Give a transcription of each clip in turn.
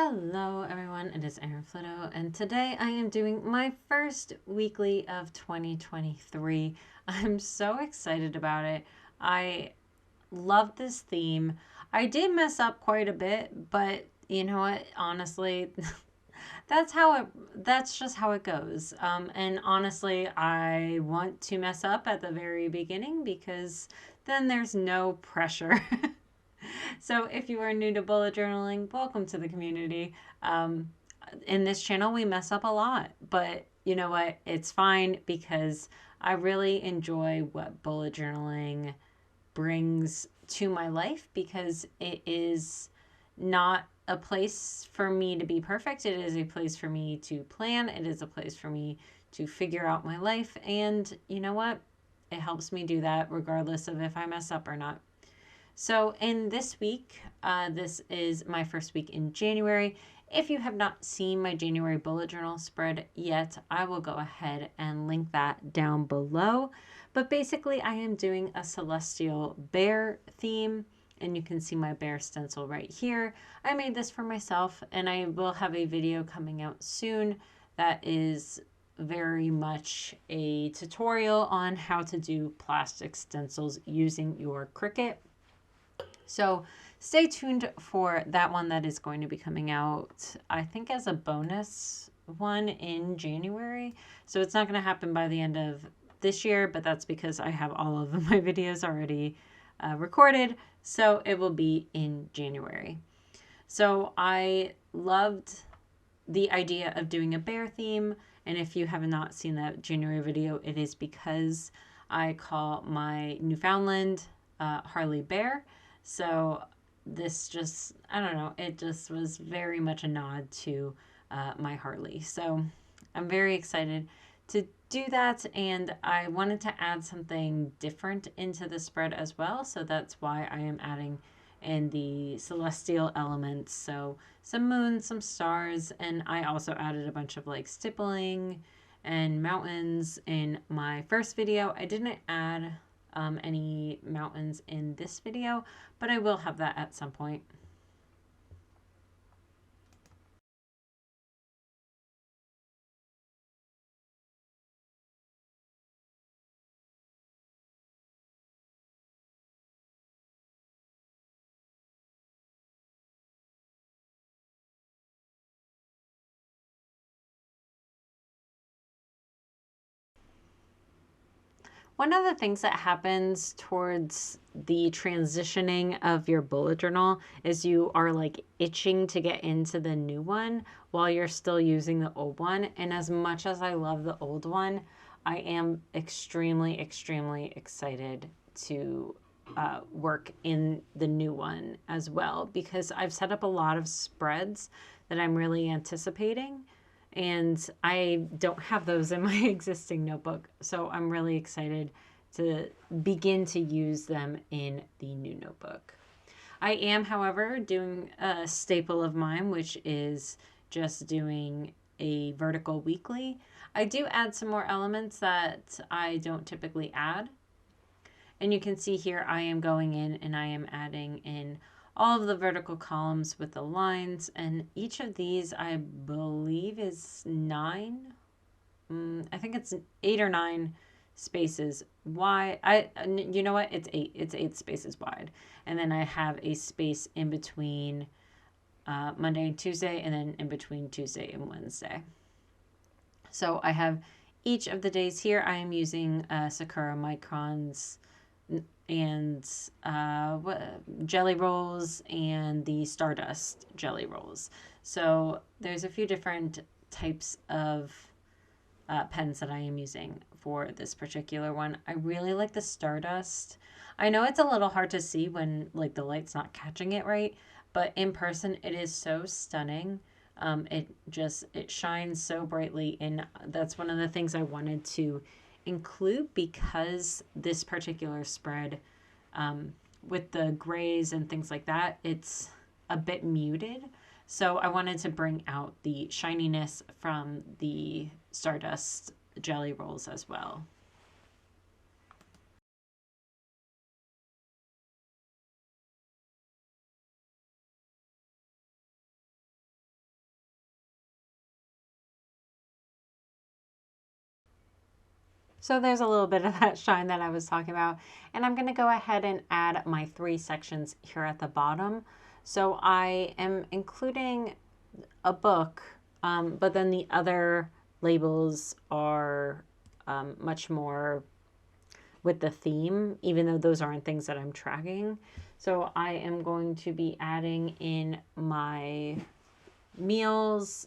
Hello everyone, it is Erin Floto, and today I am doing my first weekly of 2023. I'm so excited about it. I love this theme. I did mess up quite a bit, but you know what? Honestly, that's just how it goes. And honestly, I want to mess up at the very beginning because then there's no pressure. So, if you are new to bullet journaling, welcome to the community. Um, in this channel, we mess up a lot, but you know what? It's fine because I really enjoy what bullet journaling brings to my life because it is not a place for me to be perfect. It is a place for me to plan, it is a place for me to figure out my life. And you know what? It helps me do that regardless of if I mess up or not. So, in this week, this is my first week in January. If you have not seen my January bullet journal spread yet, I will go ahead and link that down below. But basically, I am doing a celestial bear theme, and you can see my bear stencil right here. I made this for myself, and I will have a video coming out soon that is very much a tutorial on how to do plastic stencils using your Cricut. So stay tuned for that one that is going to be coming out, I think, as a bonus one in January. So it's not going to happen by the end of this year, but that's because I have all of my videos already recorded. So it will be in January. So I loved the idea of doing a bear theme. And if you have not seen that January video, it is because I call my Newfoundland Harley Bear. So this just, I don't know, it just was very much a nod to my Harley. So I'm very excited to do that. And I wanted to add something different into the spread as well. So that's why I am adding in the celestial elements. So some moons, some stars, and I also added a bunch of like stippling and mountains in my first video. I didn't add any mountains in this video, but I will have that at some point. One of the things that happens towards the transitioning of your bullet journal is you are like itching to get into the new one while you're still using the old one. And as much as I love the old one, I am extremely, extremely excited to work in the new one as well because I've set up a lot of spreads that I'm really anticipating, and I don't have those in my existing notebook. So I'm really excited to begin to use them in the new notebook. I am, however, doing a staple of mine, which is just doing a vertical weekly. I do add some more elements that I don't typically add. And you can see here I am going in and I am adding in all of the vertical columns with the lines, and each of these I believe is 9. I think it's 8 or 9 spaces wide. You know what? It's 8. It's 8 spaces wide, and then I have a space in between Monday and Tuesday, and then in between Tuesday and Wednesday. So I have each of the days here. I am using Sakura Microns and jelly rolls and the Stardust jelly rolls. So there's a few different types of pens that I am using for this particular one. I really like the Stardust. I know it's a little hard to see when like the light's not catching it right, but in person it is so stunning. It shines so brightly, and that's one of the things I wanted to include because this particular spread, with the grays and things like that, it's a bit muted. So I wanted to bring out the shininess from the Stardust jelly rolls as well. So there's a little bit of that shine that I was talking about. And I'm going to go ahead and add my 3 sections here at the bottom. So I am including a book, but then the other labels are much more with the theme, even though those aren't things that I'm tracking. So I am going to be adding in my meals,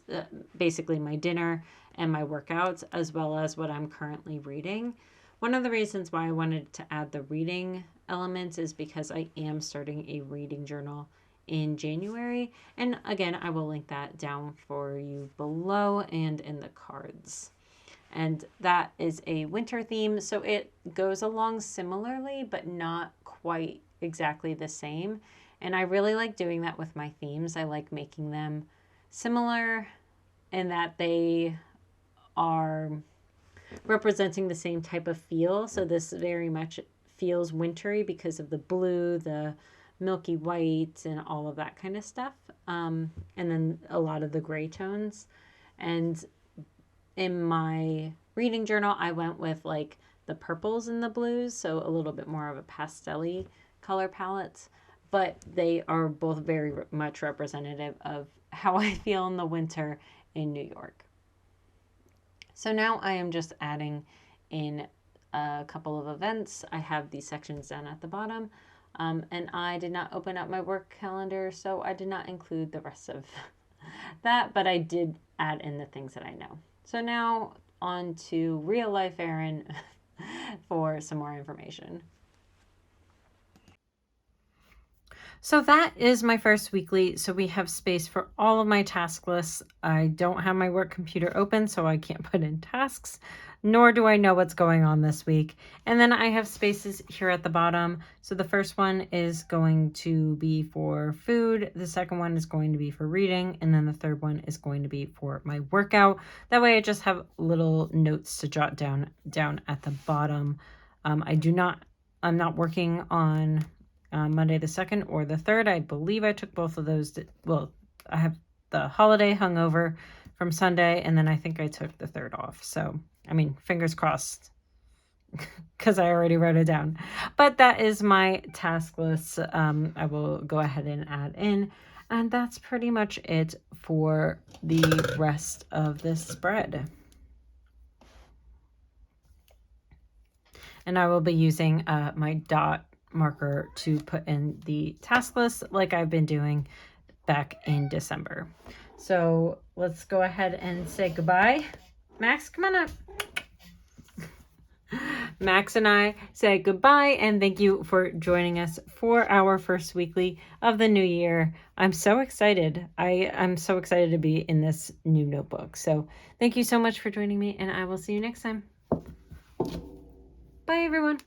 basically my dinner and my workouts, as well as what I'm currently reading. One of the reasons why I wanted to add the reading elements is because I am starting a reading journal in January. And again, I will link that down for you below and in the cards. And that is a winter theme, so it goes along similarly, but not quite exactly the same. And I really like doing that with my themes. I like making them similar in that they are representing the same type of feel. So this very much feels wintry because of the blue, the milky white, and all of that kind of stuff. And then a lot of the gray tones. And in my reading journal, I went with like the purples and the blues, so a little bit more of a pastel-y color palette. But they are both very much representative of how I feel in the winter in New York. So now I am just adding in a couple of events. I have these sections down at the bottom. And I did not open up my work calendar, so I did not include the rest of that, but I did add in the things that I know. So now on to real life Erin for some more information. So that is my first weekly. So we have space for all of my task lists. I don't have my work computer open, so I can't put in tasks, nor do I know what's going on this week. And then I have spaces here at the bottom. So the first one is going to be for food. The second one is going to be for reading. And then the third one is going to be for my workout. That way I just have little notes to jot down at the bottom. I'm not working on Monday the 2nd or the 3rd. I believe I took both of those. I have the holiday hungover from Sunday, and then I think I took the 3rd off. So, I mean, fingers crossed, because I already wrote it down. But that is my task list. I will go ahead and add in. And that's pretty much it for the rest of this spread. And I will be using my dot marker to put in the task list like I've been doing back in December. So let's go ahead and say goodbye. Max, come on up. Max and I say goodbye and thank you for joining us for our first weekly of the new year. I'm so excited. I'm so excited to be in this new notebook. So thank you so much for joining me, and I will see you next time. Bye, everyone.